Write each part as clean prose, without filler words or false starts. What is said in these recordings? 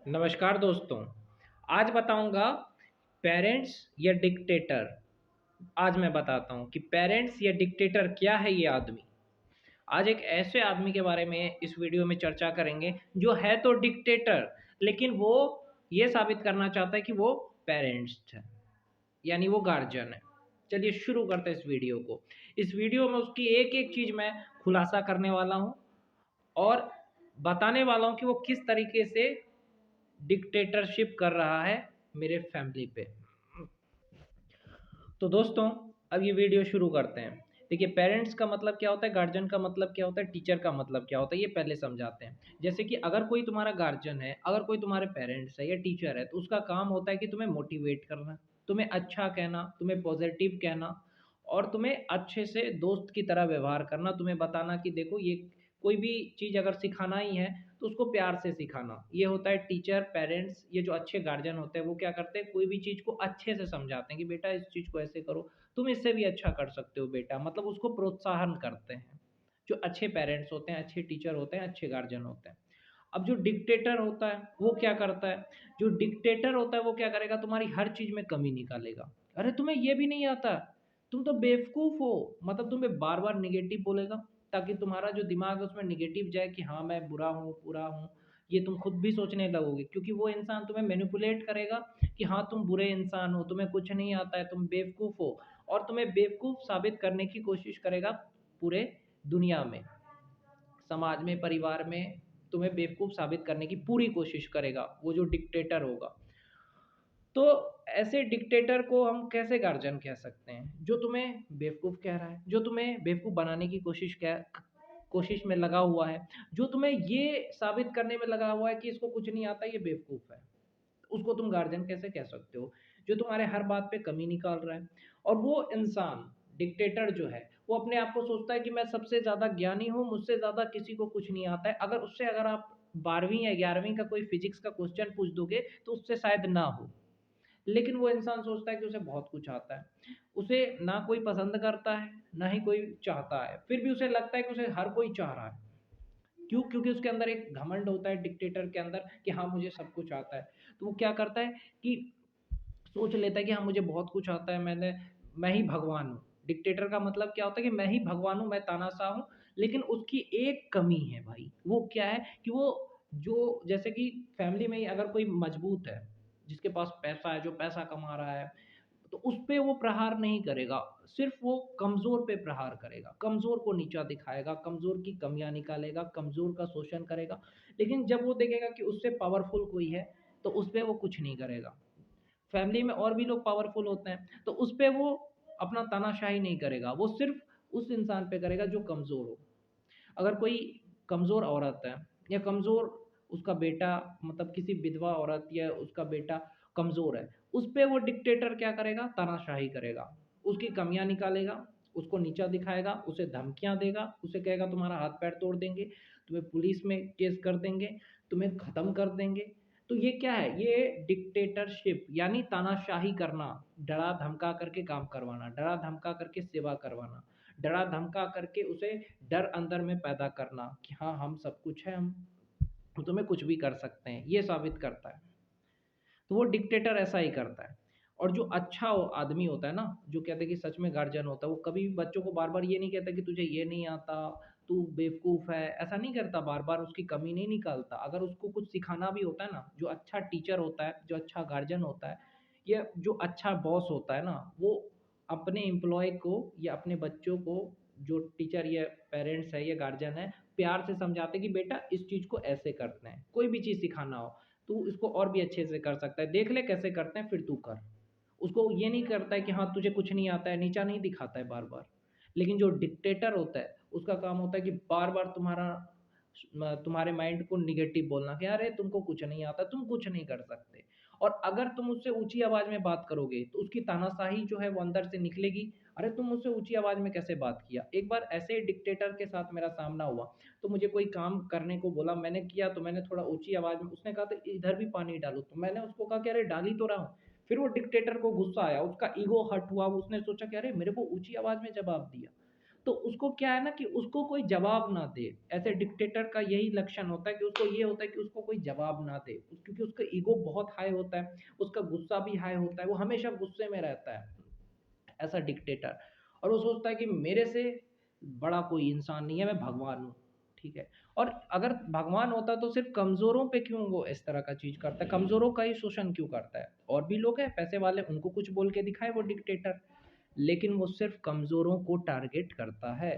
नमस्कार दोस्तों। आज बताऊंगा पेरेंट्स या डिक्टेटर। आज मैं बताता हूं कि पेरेंट्स या डिक्टेटर क्या है ये आदमी। आज एक ऐसे आदमी के बारे में इस वीडियो में चर्चा करेंगे जो है तो डिक्टेटर, लेकिन वो ये साबित करना चाहता है कि वो पेरेंट्स है, यानी वो गार्जियन है। चलिए शुरू करते हैं इस वीडियो को। इस वीडियो में उसकी एक एक चीज़ मैं खुलासा करने वाला हूँ और बताने वाला हूँ कि वो किस तरीके से डिक्टेटरशिप कर रहा है मेरे फैमिली पे। तो दोस्तों, अब ये वीडियो शुरू करते हैं। देखिए, पेरेंट्स का मतलब क्या होता है, गार्जियन का मतलब क्या होता है, टीचर का मतलब क्या होता है, ये पहले समझाते हैं। जैसे कि अगर कोई तुम्हारा गार्जियन है, अगर कोई तुम्हारे पेरेंट्स है या टीचर है, तो उसका काम होता है कि तुम्हें मोटिवेट करना, तुम्हें अच्छा कहना, तुम्हें पॉजिटिव कहना और तुम्हें अच्छे से दोस्त की तरह व्यवहार करना, तुम्हें बताना कि देखो ये कोई भी चीज़ अगर सिखाना ही है तो उसको प्यार से सिखाना। ये होता है टीचर, पेरेंट्स, ये जो अच्छे गार्जियन होते हैं वो क्या करते हैं, कोई भी चीज़ को अच्छे से समझाते हैं कि बेटा इस चीज़ को ऐसे करो, तुम इससे भी अच्छा कर सकते हो बेटा, मतलब उसको प्रोत्साहन करते हैं। जो अच्छे पेरेंट्स होते हैं, अच्छे टीचर होते हैं, अच्छे गार्जियन होते हैं। अब जो डिक्टेटर होता है वो क्या करता है, जो डिक्टेटर होता है वो क्या करेगा, तुम्हारी हर चीज़ में कमी निकालेगा। अरे तुम्हें ये भी नहीं आता, तुम तो बेवकूफ़ हो, मतलब तुम्हें बार बार निगेटिव बोलेगा ताकि तुम्हारा जो दिमाग है उसमें निगेटिव जाए कि हाँ मैं बुरा हूँ, पूरा हूँ। ये तुम खुद भी सोचने लगोगे क्योंकि वो इंसान तुम्हें मैनिपुलेट करेगा कि हाँ तुम बुरे इंसान हो, तुम्हें कुछ नहीं आता है, तुम बेवकूफ़ हो, और तुम्हें बेवकूफ़ साबित करने की कोशिश करेगा पूरे दुनिया में, समाज में, परिवार में। तुम्हें बेवकूफ़ साबित करने की पूरी कोशिश करेगा वो जो डिक्टेटर होगा। तो ऐसे डिक्टेटर को हम कैसे गार्जियन कह सकते हैं, जो तुम्हें बेवकूफ़ कह रहा है, जो तुम्हें बेवकूफ़ बनाने की कोशिश में लगा हुआ है, जो तुम्हें ये साबित करने में लगा हुआ है कि इसको कुछ नहीं आता, ये बेवकूफ़ है। उसको तुम गार्जियन कैसे कह सकते हो? जो तुम्हारे हर बात पे कमी निकाल रहा है। और वो इंसान, डिक्टेटर जो है, वो अपने आप को सोचता है कि मैं सबसे ज़्यादा ज्ञानी हूँ, मुझसे ज़्यादा किसी को कुछ नहीं आता है। अगर आप 12वीं या 11वीं का कोई फ़िज़िक्स का क्वेश्चन पूछ दोगे, तो उससे शायद ना हो। लेकिन वो इंसान सोचता है कि उसे बहुत कुछ आता है। उसे ना कोई पसंद करता है, ना ही कोई चाहता है। फिर भी उसे लगता है कि उसे हर कोई चाह रहा है। क्यों? क्योंकि उसके अंदर एक घमंड होता है डिक्टेटर के अंदर कि हाँ, मुझे सब कुछ आता है। तो वो क्या करता है कि सोच लेता है कि हाँ, मुझे बहुत कुछ आता है, मैं ही भगवान हूँ। डिक्टेटर का मतलब क्या होता है कि मैं ही भगवान हूँ, मैं तानाशाह हूँ, लेकिन उसकी एक कमी है भाई। वो क्या है कि वो जो जैसे कि फैमिली में ही अगर कोई मजबूत है, जिसके पास पैसा है, जो पैसा कमा रहा है, तो उस पे वो प्रहार नहीं करेगा, सिर्फ़ वो कमज़ोर पे प्रहार करेगा, कमज़ोर को नीचा दिखाएगा, कमज़ोर की कमियाँ निकालेगा, कमज़ोर का शोषण करेगा। लेकिन जब वो देखेगा कि उससे पावरफुल कोई है, तो उस पे वो कुछ नहीं करेगा। फैमिली में और भी लोग पावरफुल होते हैं, तो उस पे वो अपना तानाशाही नहीं करेगा, वो सिर्फ़ उस इंसान पे करेगा जो कमज़ोर हो। अगर कोई कमज़ोर औरत है या कमज़ोर उसका बेटा, मतलब किसी विधवा औरत या उसका बेटा कमज़ोर है, उस पे वो डिक्टेटर क्या करेगा, तानाशाही करेगा, उसकी कमियाँ निकालेगा, उसको नीचा दिखाएगा, उसे धमकियाँ देगा, उसे कहेगा तुम्हारा हाथ पैर तोड़ देंगे, तुम्हें पुलिस में केस कर देंगे, तुम्हें ख़त्म कर देंगे। तो ये क्या है, ये डिक्टेटरशिप यानी तानाशाही करना, डरा धमका करके काम करवाना, डरा धमका करके सेवा करवाना, डरा धमका करके उसे डर अंदर में पैदा करना कि हाँ हम सब कुछ है, हम तुम्हें कुछ भी कर सकते हैं, ये साबित करता है। तो वो डिक्टेटर ऐसा ही करता है। और जो अच्छा आदमी होता है ना, जो कहते हैं कि सच में गार्जियन होता है, वो कभी भी बच्चों को बार बार ये नहीं कहता कि तुझे ये नहीं आता, तू बेवकूफ़ है, ऐसा नहीं करता, बार बार उसकी कमी नहीं निकालता। अगर उसको कुछ सिखाना भी होता है ना, जो अच्छा टीचर होता है, जो अच्छा गार्जियन होता है, या जो अच्छा बॉस होता है ना, वो अपने एम्प्लॉय को या अपने बच्चों को, जो टीचर या पेरेंट्स है या गार्जियन है, प्यार से समझाते हैं कि बेटा इस चीज़ को ऐसे करते हैं। कोई भी चीज़ सिखाना हो, तू इसको और भी अच्छे से कर सकता है, देख ले कैसे करते हैं, फिर तू कर। उसको ये नहीं करता है कि हाँ तुझे कुछ नहीं आता है, नीचा नहीं दिखाता है बार बार। लेकिन जो डिक्टेटर होता है उसका काम होता है कि बार बार तुम्हारे माइंड को निगेटिव बोलना कि अरे तुमको कुछ नहीं आता, तुम कुछ नहीं कर सकते। और अगर तुम उससे ऊंची आवाज़ में बात करोगे तो उसकी तानाशाही जो है वो अंदर से निकलेगी। अरे तुम मुझसे ऊंची आवाज़ में कैसे बात किया। एक बार ऐसे डिक्टेटर के साथ मेरा सामना हुआ। तो मुझे कोई काम करने को बोला, मैंने किया, तो मैंने थोड़ा ऊँची आवाज़ में, उसने कहा था इधर भी पानी डालो, तो मैंने उसको कहा कि अरे डाल ही तो रहा हूँ। फिर वो डिक्टेटर को गुस्सा आया, उसका ईगो हर्ट हुआ, उसने सोचा कि अरे मेरे को ऊँची आवाज़ में जवाब दिया। तो उसको क्या है ना कि उसको कोई जवाब ना दे। ऐसे डिक्टेटर का यही लक्षण होता है कि उसको ये होता है कि उसको कोई जवाब ना दे, क्योंकि उसका ईगो बहुत हाई होता है, उसका गुस्सा भी हाई होता है, वो हमेशा गुस्से में रहता है, ऐसा डिक्टेटर। और वो सोचता है कि मेरे से बड़ा कोई इंसान नहीं है, मैं भगवान हूँ, ठीक है। और अगर भगवान होता तो सिर्फ कमज़ोरों पे क्यों वो इस तरह का चीज़ करता है, कमज़ोरों का ही शोषण क्यों करता है? और भी लोग हैं पैसे वाले, उनको कुछ बोल के दिखाए वो डिक्टेटर, लेकिन वो सिर्फ कमज़ोरों को टारगेट करता है।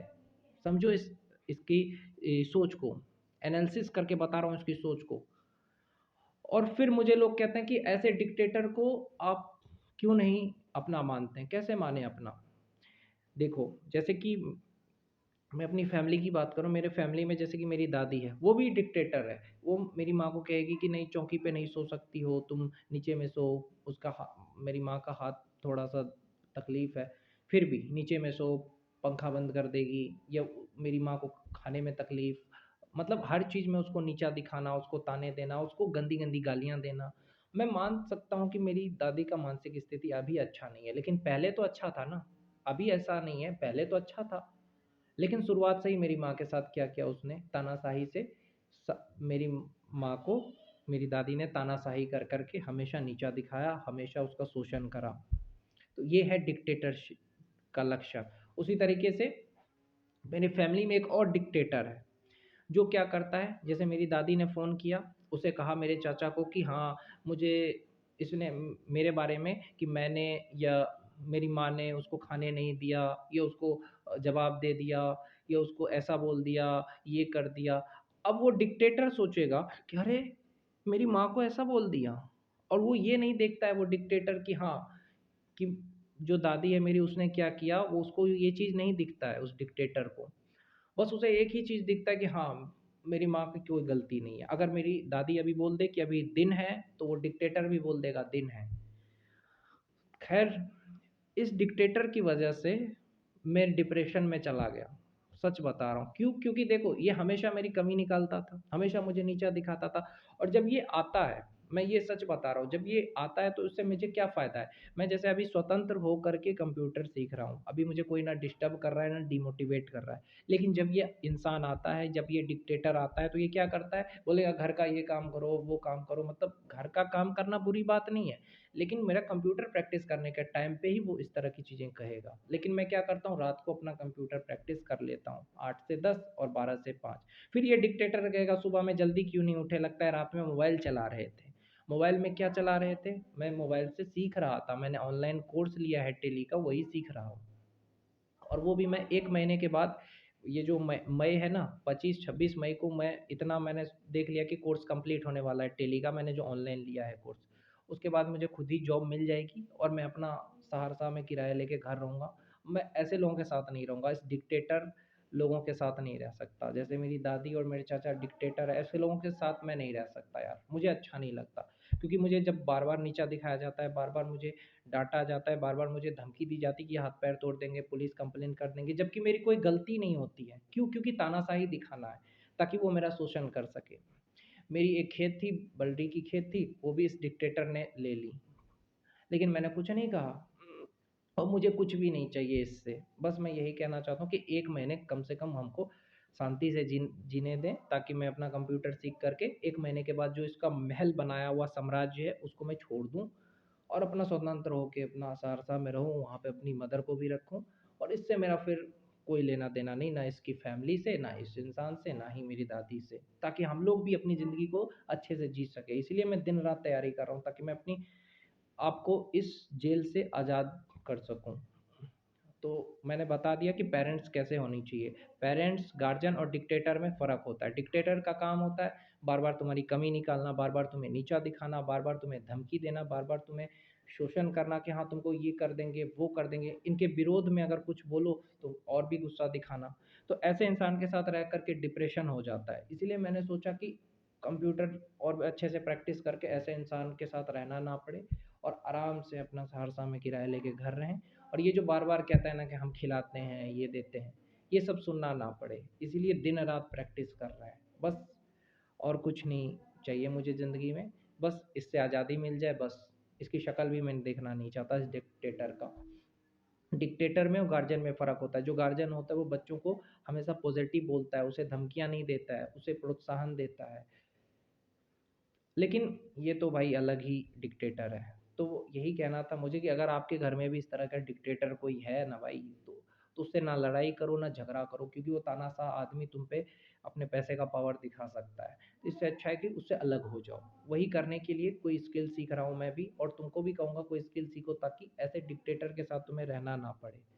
समझो इसकी सोच को, एनालिसिस करके बता रहा हूँ इसकी सोच को। और फिर मुझे लोग कहते हैं कि ऐसे डिक्टेटर को आप क्यों नहीं अपना मानते हैं? कैसे माने अपना? देखो, जैसे कि मैं अपनी फैमिली की बात करूँ, मेरे फैमिली में जैसे कि मेरी दादी है, वो भी डिक्टेटर है। वो मेरी माँ को कहेगी कि नहीं, चौकी पे नहीं सो सकती हो, तुम नीचे में सो। उसका मेरी माँ का हाथ थोड़ा-सा तकलीफ़ है, फिर भी नीचे में सो, पंखा बंद कर देगी। या मेरी माँ को खाने में तकलीफ़, मतलब हर चीज़ में उसको नीचा दिखाना, उसको ताने देना, उसको गंदी-गंदी गालियाँ देना। मैं मान सकता हूँ कि मेरी दादी का मानसिक स्थिति अभी अच्छा नहीं है, लेकिन पहले तो अच्छा था ना। अभी ऐसा नहीं है, पहले तो अच्छा था। लेकिन शुरुआत से ही मेरी माँ के साथ क्या किया उसने, तानाशाही से मेरी माँ को मेरी दादी ने तानाशाही कर कर के हमेशा नीचा दिखाया, हमेशा उसका शोषण करा। तो ये है डिक्टेटरशिप का लक्षण। उसी तरीके से मेरी फैमिली में एक और डिक्टेटर है, जो क्या करता है, जैसे मेरी दादी ने फ़ोन किया, उसे कहा मेरे चाचा को कि हाँ, मुझे इसने मेरे बारे में कि मैंने या मेरी माँ ने उसको खाने नहीं दिया, या उसको जवाब दे दिया, या उसको ऐसा बोल दिया, ये कर दिया। अब वो डिक्टेटर सोचेगा कि अरे! मेरी माँ को ऐसा बोल दिया। और वो ये नहीं देखता है वो डिक्टेटर कि हाँ, कि जो दादी है मेरी उसने क्या किया, वो उसको ये चीज़ नहीं दिखता है उस डिक्टेटर को। बस उसे एक ही चीज़ दिखता है कि हाँ, मेरी माँ की कोई गलती नहीं है। अगर मेरी दादी अभी बोल दे कि अभी दिन है, तो वो डिक्टेटर भी बोल देगा दिन है। ख़ैर, इस डिक्टेटर की वजह से मैं डिप्रेशन में चला गया। सच बता रहा हूँ। क्यों? क्योंकि देखो, ये हमेशा मेरी कमी निकालता था, हमेशा मुझे नीचा दिखाता था। और जब ये आता है, मैं ये सच बता रहा हूँ, जब ये आता है तो उससे मुझे क्या फ़ायदा है? मैं जैसे अभी स्वतंत्र हो कर के कंप्यूटर सीख रहा हूँ। अभी मुझे कोई ना डिस्टर्ब कर रहा है, ना डिमोटिवेट कर रहा है। लेकिन जब ये इंसान आता है, जब ये डिक्टेटर आता है, तो ये क्या करता है? बोलेगा घर का ये काम करो, वो काम करो। मतलब घर का काम करना बुरी बात नहीं है, लेकिन मेरा कंप्यूटर प्रैक्टिस करने के टाइम पे ही वो इस तरह की चीज़ें कहेगा। लेकिन मैं क्या करता हूँ, रात को अपना कंप्यूटर प्रैक्टिस कर लेता हूँ 8 से 10 और 12 से 5। फिर ये डिक्टेटर कहेगा सुबह में जल्दी क्यों नहीं उठे, लगता है रात में मोबाइल चला रहे थे। मोबाइल में क्या चला रहे थे? मैं मोबाइल से सीख रहा था, मैंने ऑनलाइन कोर्स लिया है टेली का, वही सीख रहा हूँ। और वो भी मैं 1 महीने के बाद, ये जो मई है ना, 25-26 मई को मैं इतना मैंने देख लिया कि कोर्स कंप्लीट होने वाला है टेली का, मैंने जो ऑनलाइन लिया है कोर्स। उसके बाद मुझे खुद ही जॉब मिल जाएगी और मैं अपना सहरसा में किराया लेके घर रहूँगा। मैं ऐसे लोगों के साथ नहीं रहूँगा, इस डिक्टेटर लोगों के साथ नहीं रह सकता। जैसे मेरी दादी और मेरे चाचा डिक्टेटर है, ऐसे लोगों के साथ मैं नहीं रह सकता यार, मुझे अच्छा नहीं लगता। क्योंकि मुझे जब बार-बार नीचा दिखाया जाता है, बार-बार मुझे डाँटा जाता है, बार-बार मुझे धमकी दी जाती है कि हाथ-पैर तोड़ देंगे, पुलिस कंप्लेन कर देंगे, जबकि मेरी कोई गलती नहीं होती है। क्यों? क्योंकि तानाशाही दिखाना है, ताकि वो मेरा शोषण कर सके। मेरी एक खेत थी, बल्डी की खेत थी, वो भी इस डिक्टेटर ने ले ली। लेकिन मैंने कुछ नहीं कहा, और मुझे कुछ भी नहीं चाहिए इससे। बस मैं यही कहना चाहता हूँ कि 1 महीने कम से कम हमको शांति से जीने दें, ताकि मैं अपना कंप्यूटर सीख करके 1 महीने के बाद जो इसका महल बनाया हुआ साम्राज्य है, उसको मैं छोड़ दूँ और अपना स्वतंत्र होके अपना सहरसा में रहूँ, वहाँ पे अपनी मदर को भी रखूँ। और इससे मेरा फिर कोई लेना-देना नहीं, ना इसकी फैमिली से, ना इस इंसान से, ना ही मेरी दादी से। ताकि हम लोग भी अपनी ज़िंदगी को अच्छे से जी सकें। इसलिए मैं दिन-रात तैयारी कर रहा हूँ, ताकि मैं अपनी आपको इस जेल से आज़ाद कर सकूँ। तो मैंने बता दिया कि पेरेंट्स कैसे होनी चाहिए। पेरेंट्स, गार्जियन और डिक्टेटर में फ़र्क होता है। डिक्टेटर का काम होता है बार-बार तुम्हारी कमी निकालना, बार-बार तुम्हें नीचा दिखाना, बार-बार तुम्हें धमकी देना, बार-बार तुम्हें शोषण करना कि हाँ, तुमको ये कर देंगे, वो कर देंगे। इनके विरोध में अगर कुछ बोलो तो और भी गुस्सा दिखाना। तो ऐसे इंसान के साथ रह कर के डिप्रेशन हो जाता है। इसीलिए मैंने सोचा कि कंप्यूटर और अच्छे से प्रैक्टिस करके ऐसे इंसान के साथ रहना ना पड़े, और आराम से अपना सहरसा में किराया लेके घर रहें। और ये जो बार-बार कहता है ना कि हम खिलाते हैं, ये देते हैं, ये सब सुनना ना पड़े। इसीलिए दिन-रात प्रैक्टिस कर रहा है। बस और कुछ नहीं चाहिए मुझे ज़िंदगी में। बस इससे आज़ादी मिल जाए बस। इसकी शक्ल भी मैं देखना नहीं चाहता इस डिक्टेटर का। डिक्टेटर में और गार्जियन में फ़र्क होता है। जो गार्जियन होता है वो बच्चों को हमेशा पॉज़िटिव बोलता है, उसे धमकियाँ नहीं देता है, उसे प्रोत्साहन देता है। लेकिन ये तो भाई अलग ही डिक्टेटर है। तो यही कहना था मुझे कि अगर आपके घर में भी इस तरह का डिक्टेटर कोई है ना भाई, तो उससे ना लड़ाई करो, ना झगड़ा करो, क्योंकि वो तानाशाह आदमी तुम पे अपने पैसे का पावर दिखा सकता है। तो इससे अच्छा है कि उससे अलग हो जाओ। वही करने के लिए कोई स्किल सीख रहा हूँ मैं भी, और तुमको भी कहूँगा कोई स्किल सीखो, ताकि ऐसे डिक्टेटर के साथ तुम्हें रहना ना पड़े।